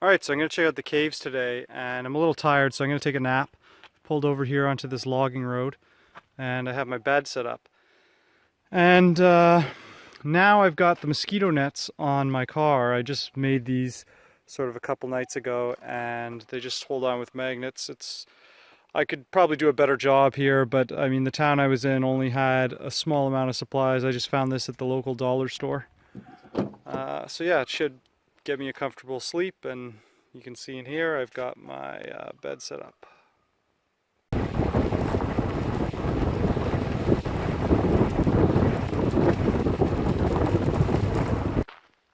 Alright, so I'm going to check out the caves today, and I'm a little tired, so I'm going to take a nap. Pulled over here onto this logging road, and I have my bed set up. And now I've got the mosquito nets on my car. I just made these sort of a couple nights ago, and they just hold on with magnets. I could probably do a better job here, but I mean the town I was in only had a small amount of supplies. I just found this at the local dollar store. So yeah, it should get me a comfortable sleep, and you can see in here I've got my bed set up.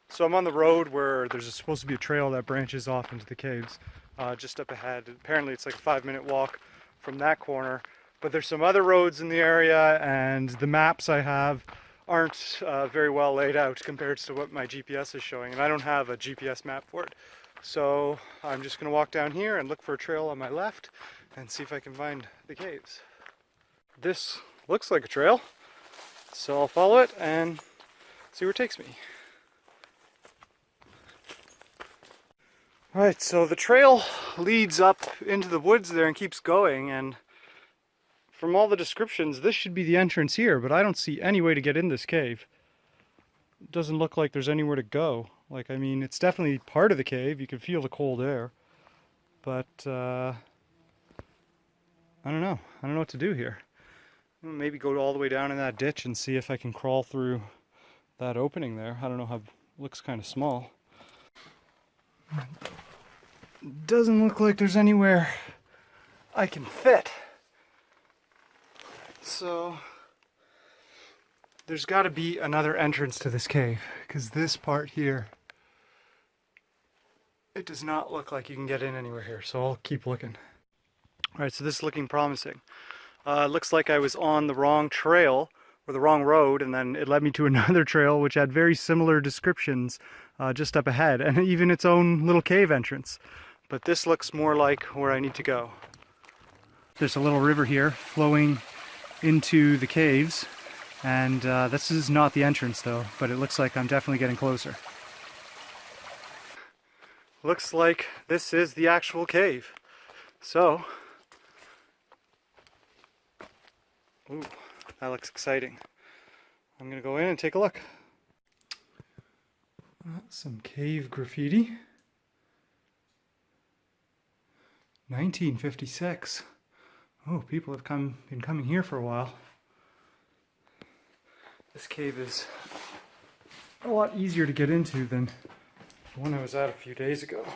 So I'm on the road where there's supposed to be a trail that branches off into the caves just up ahead. Apparently it's like a 5-minute walk from that corner, but there's some other roads in the area, and the maps I have aren't very well laid out compared to what my GPS is showing, and I don't have a GPS map for it. So I'm just going to walk down here and look for a trail on my left and see if I can find the caves. This looks like a trail, so I'll follow it and see where it takes me. Alright, so the trail leads up into the woods there and keeps going, and from all the descriptions, this should be the entrance here, but I don't see any way to get in this cave. It doesn't look like there's anywhere to go. Like, I mean, it's definitely part of the cave. You can feel the cold air. But, I don't know. I don't know what to do here. Maybe go all the way down in that ditch and see if I can crawl through that opening there. I don't know how, it looks kind of small. Doesn't look like there's anywhere I can fit. So there's got to be another entrance to this cave, because this part here, it does not look like you can get in anywhere here, so I'll keep looking. Alright, so this is looking promising. It looks like I was on the wrong trail, or the wrong road, and then it led me to another trail which had very similar descriptions just up ahead, and even its own little cave entrance. But this looks more like where I need to go. There's a little river here flowing into the caves, and this is not the entrance though, but it looks like I'm definitely getting closer. Looks like this is the actual cave. So, ooh, that looks exciting. I'm gonna go in and take a look. Some cave graffiti. 1956. Oh, people have been coming here for a while. This cave is a lot easier to get into than the one I was at a few days ago.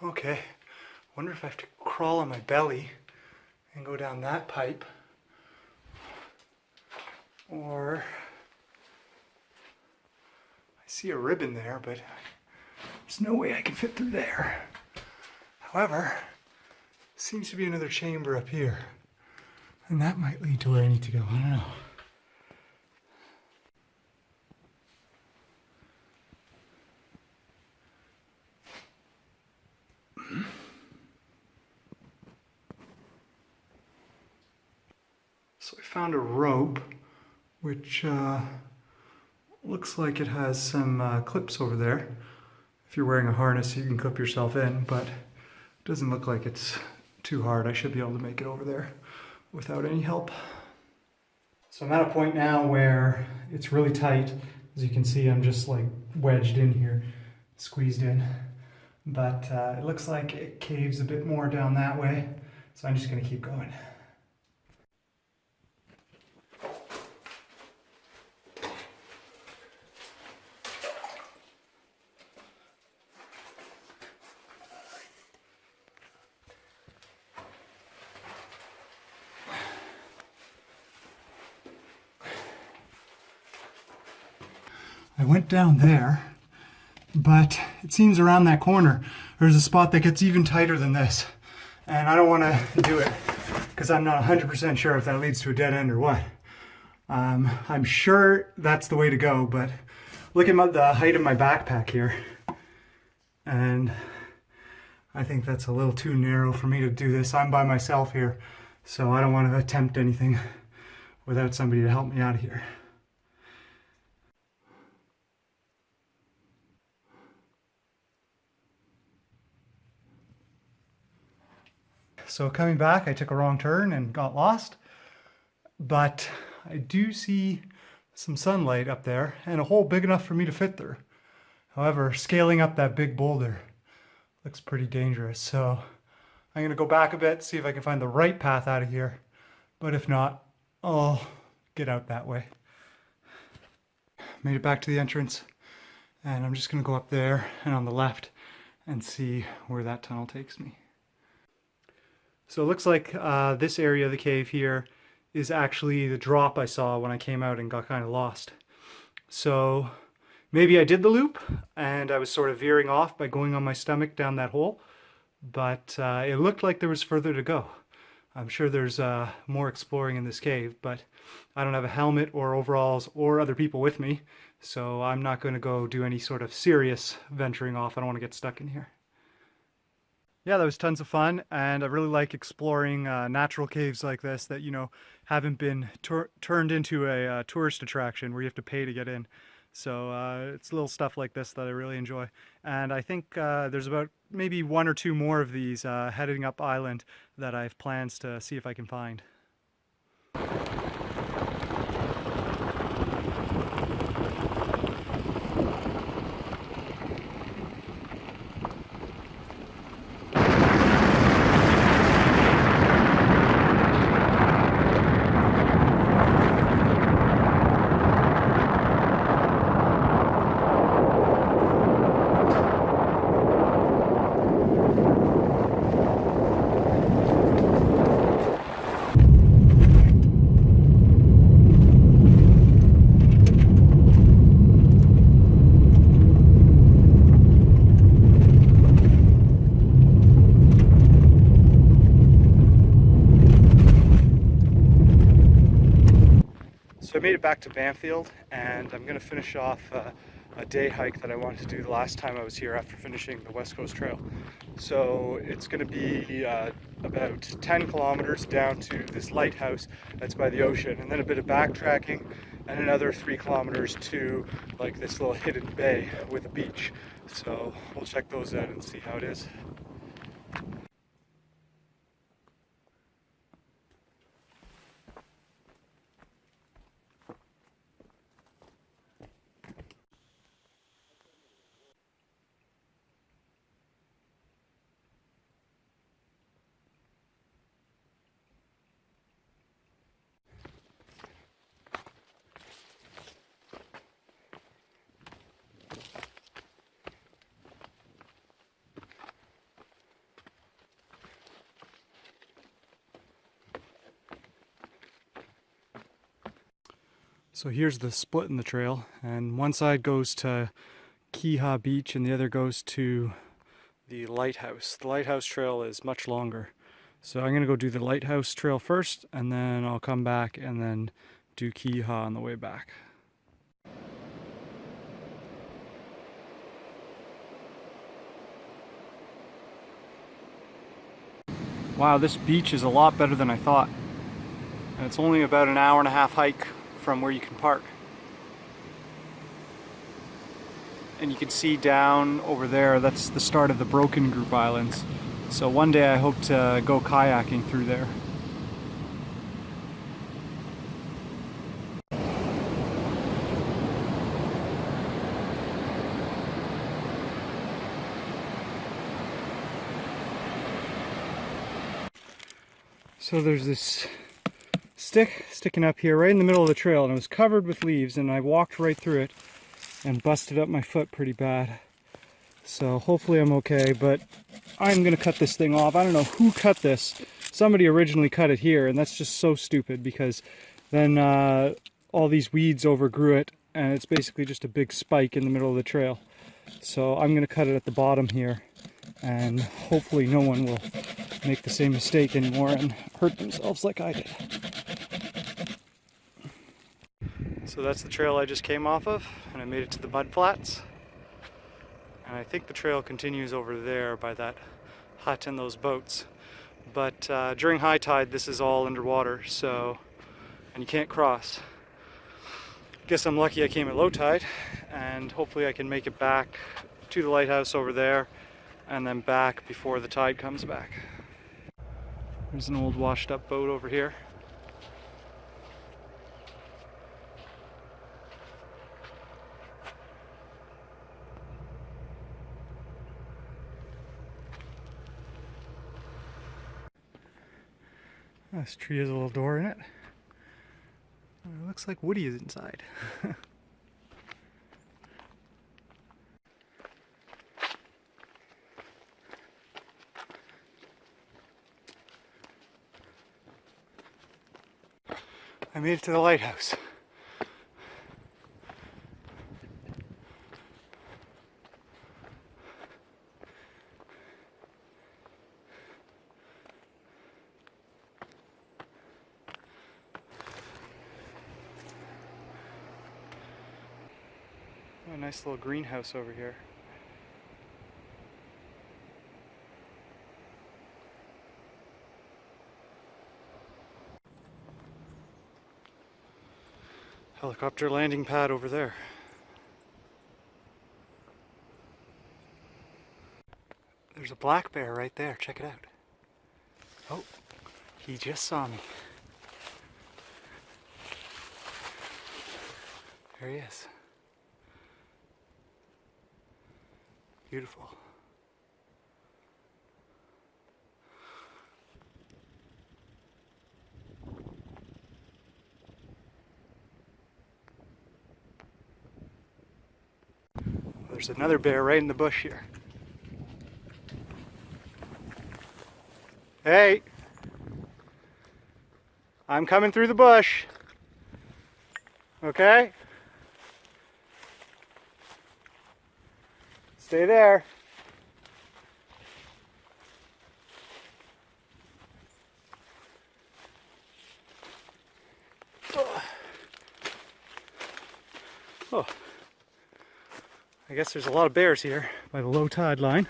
Okay, wonder if I have to crawl on my belly and go down that pipe, or I see a ribbon there, but there's no way I can fit through there. However, seems to be another chamber up here, and that might lead to where I need to go. I don't know. So I found a rope, which looks like it has some clips over there. If you're wearing a harness, you can clip yourself in, but it doesn't look like it's too hard. I should be able to make it over there without any help. So I'm at a point now where it's really tight. As you can see, I'm just like wedged in here, squeezed in. But it looks like it caves a bit more down that way, so I'm just going to keep going. I went down there, but it seems around that corner there's a spot that gets even tighter than this, and I don't want to do it because I'm not 100% sure if that leads to a dead end or what. I'm sure that's the way to go, but look at the height of my backpack here. And I think that's a little too narrow for me to do this. I'm by myself here, so I don't want to attempt anything without somebody to help me out of here. So coming back, I took a wrong turn and got lost, but I do see some sunlight up there and a hole big enough for me to fit through. However, scaling up that big boulder looks pretty dangerous, so I'm gonna go back a bit, see if I can find the right path out of here, but if not, I'll get out that way. Made it back to the entrance, and I'm just gonna go up there and on the left and see where that tunnel takes me. So it looks like this area of the cave here is actually the drop I saw when I came out and got kind of lost. So maybe I did the loop and I was sort of veering off by going on my stomach down that hole, but it looked like there was further to go. I'm sure there's more exploring in this cave, but I don't have a helmet or overalls or other people with me, so I'm not going to go do any sort of serious venturing off. I don't want to get stuck in here. Yeah, that was tons of fun, and I really like exploring natural caves like this that, you know, haven't been turned into a tourist attraction where you have to pay to get in. So it's little stuff like this that I really enjoy. And I think there's about maybe 1 or 2 more of these heading up island that I have plans to see if I can find. So I made it back to Bamfield, and I'm going to finish off a day hike that I wanted to do the last time I was here after finishing the West Coast Trail. So it's going to be about 10 kilometers down to this lighthouse that's by the ocean, and then a bit of backtracking and another 3 kilometers to like this little hidden bay with a beach. So we'll check those out and see how it is. So here's the split in the trail, and one side goes to Keha Beach and the other goes to the lighthouse. The lighthouse trail is much longer. So I'm going to go do the lighthouse trail first, and then I'll come back and then do Keha on the way back. Wow, this beach is a lot better than I thought. And it's only about an hour and a half hike from where you can park. And you can see down over there, that's the start of the Broken Group Islands. So one day I hope to go kayaking through there. So there's this stick sticking up here right in the middle of the trail, and it was covered with leaves, and I walked right through it and busted up my foot pretty bad. So hopefully I'm okay, but I'm gonna cut this thing off. I don't know who cut this. Somebody originally cut it here, and that's just so stupid because then all these weeds overgrew it, and it's basically just a big spike in the middle of the trail. So I'm gonna cut it at the bottom here, and hopefully no one will make the same mistake anymore and hurt themselves like I did. So that's the trail I just came off of, and I made it to the mud flats. And I think the trail continues over there by that hut and those boats. But during high tide, this is all underwater, so, and you can't cross. Guess I'm lucky I came at low tide, and hopefully I can make it back to the lighthouse over there, and then back before the tide comes back. There's an old washed up boat over here. This tree has a little door in it. It looks like Woody is inside. I made it to the lighthouse. A nice little greenhouse over here. Helicopter landing pad over there. There's a black bear right there, check it out. Oh, he just saw me. There he is. Beautiful. There's another bear right in the bush here. Hey! I'm coming through the bush. Okay? Stay there. Oh. I guess there's a lot of bears here by the low tide line.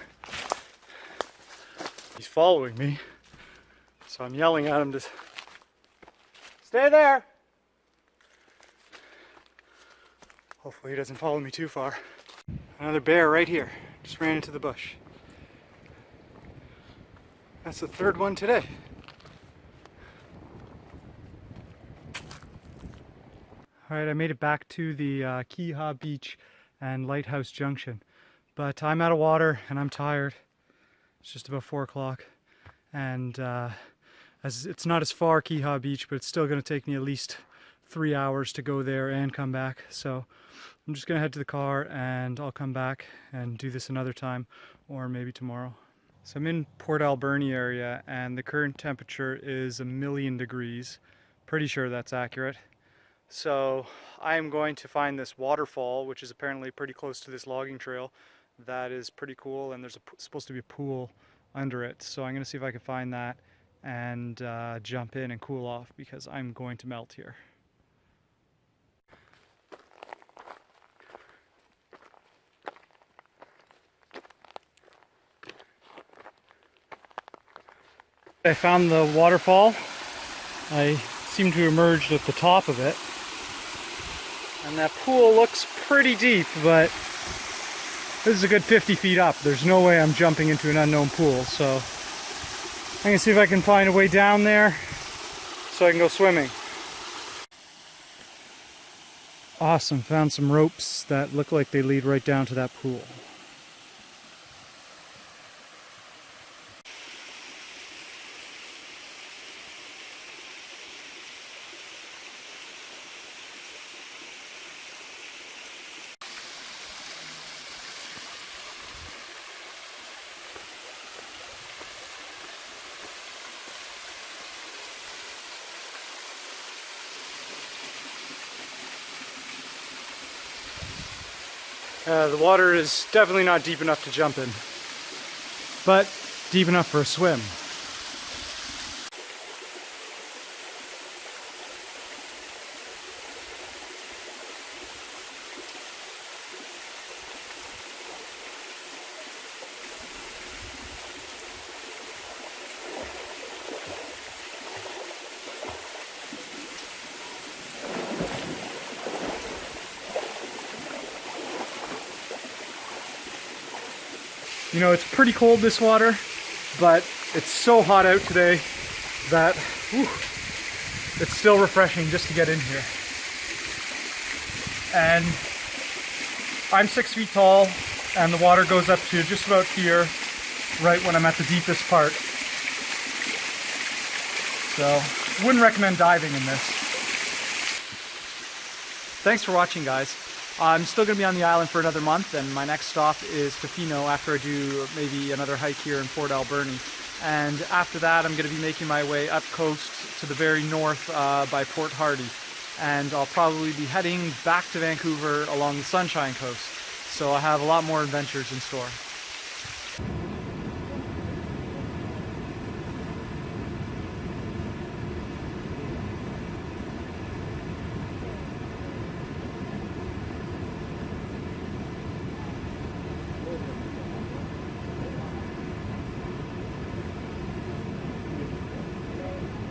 He's following me, so I'm yelling at him to stay there. Hopefully he doesn't follow me too far. Another bear right here, just ran into the bush. That's the third one today. Alright, I made it back to the Keha Beach and Lighthouse Junction. But I'm out of water and I'm tired. It's just about 4 o'clock. And as it's not as far, Keha Beach, but it's still going to take me at least 3 hours to go there and come back. So I'm just going to head to the car and I'll come back and do this another time, or maybe tomorrow. So I'm in Port Alberni area and the current temperature is 1,000,000 degrees. Pretty sure that's accurate. So I am going to find this waterfall, which is apparently pretty close to this logging trail. That is pretty cool, and there's supposed to be a pool under it. So I'm going to see if I can find that and jump in and cool off, because I'm going to melt here. I found the waterfall. I seem to have emerged at the top of it. And that pool looks pretty deep, but this is a good 50 feet up. There's no way I'm jumping into an unknown pool, so I'm gonna see if I can find a way down there so I can go swimming. Awesome, found some ropes that look like they lead right down to that pool. The water is definitely not deep enough to jump in, but deep enough for a swim. You know, it's pretty cold, this water, but it's so hot out today that it's still refreshing just to get in here. And I'm 6 feet tall, and the water goes up to just about here, right when I'm at the deepest part. So, wouldn't recommend diving in this. Thanks for watching, guys. I'm still going to be on the island for another month, and my next stop is Tofino after I do maybe another hike here in Port Alberni. And after that, I'm going to be making my way up coast to the very north by Port Hardy. And I'll probably be heading back to Vancouver along the Sunshine Coast. So I have a lot more adventures in store.